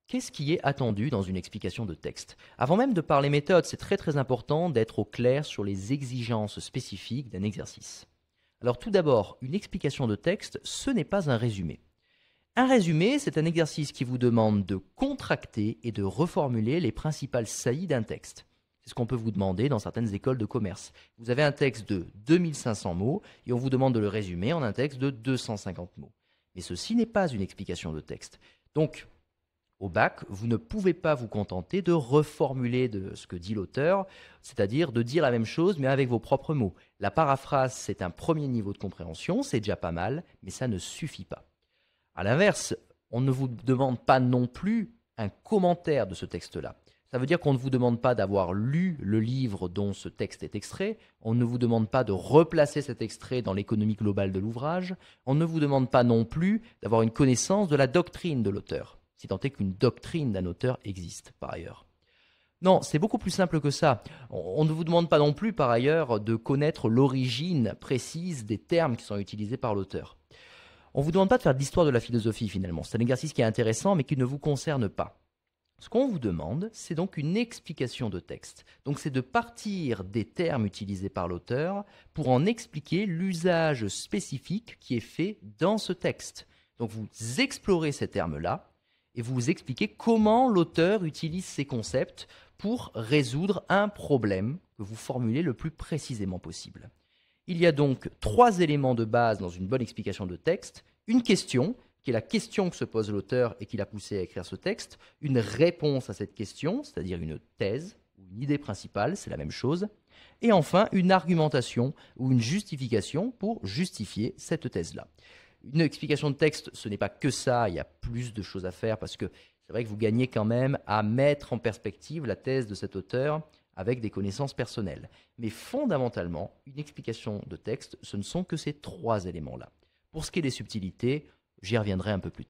Qu'est-ce qui est attendu dans une explication de texte? Avant même de parler méthode, c'est très important d'être au clair sur les exigences spécifiques d'un exercice. Alors tout d'abord, une explication de texte, ce n'est pas un résumé. Un résumé, c'est un exercice qui vous demande de contracter et de reformuler les principales saillies d'un texte. C'est ce qu'on peut vous demander dans certaines écoles de commerce. Vous avez un texte de 2500 mots et on vous demande de le résumer en un texte de 250 mots. Mais ceci n'est pas une explication de texte. Donc, au bac, vous ne pouvez pas vous contenter de reformuler de ce que dit l'auteur, c'est-à-dire de dire la même chose mais avec vos propres mots. La paraphrase, c'est un premier niveau de compréhension, c'est déjà pas mal, mais ça ne suffit pas. À l'inverse, on ne vous demande pas non plus un commentaire de ce texte-là. Ça veut dire qu'on ne vous demande pas d'avoir lu le livre dont ce texte est extrait, on ne vous demande pas de replacer cet extrait dans l'économie globale de l'ouvrage, on ne vous demande pas non plus d'avoir une connaissance de la doctrine de l'auteur, si tant est qu'une doctrine d'un auteur existe par ailleurs. Non, c'est beaucoup plus simple que ça. On ne vous demande pas non plus par ailleurs de connaître l'origine précise des termes qui sont utilisés par l'auteur. On ne vous demande pas de faire de l'histoire de la philosophie finalement. C'est un exercice qui est intéressant mais qui ne vous concerne pas. Ce qu'on vous demande, c'est donc une explication de texte. Donc c'est de partir des termes utilisés par l'auteur pour en expliquer l'usage spécifique qui est fait dans ce texte. Donc vous explorez ces termes-là et vous expliquez comment l'auteur utilise ces concepts pour résoudre un problème que vous formulez le plus précisément possible. Il y a donc 3 éléments de base dans une bonne explication de texte. Une question, qui est la question que se pose l'auteur et qui l'a poussé à écrire ce texte. Une réponse à cette question, c'est-à-dire une thèse ou une idée principale, c'est la même chose. Et enfin, une argumentation ou une justification pour justifier cette thèse-là. Une explication de texte, ce n'est pas que ça, il y a plus de choses à faire parce que c'est vrai que vous gagnez quand même à mettre en perspective la thèse de cet auteur avec des connaissances personnelles. Mais fondamentalement, une explication de texte, ce ne sont que ces 3 éléments-là. Pour ce qui est des subtilités, j'y reviendrai un peu plus tard.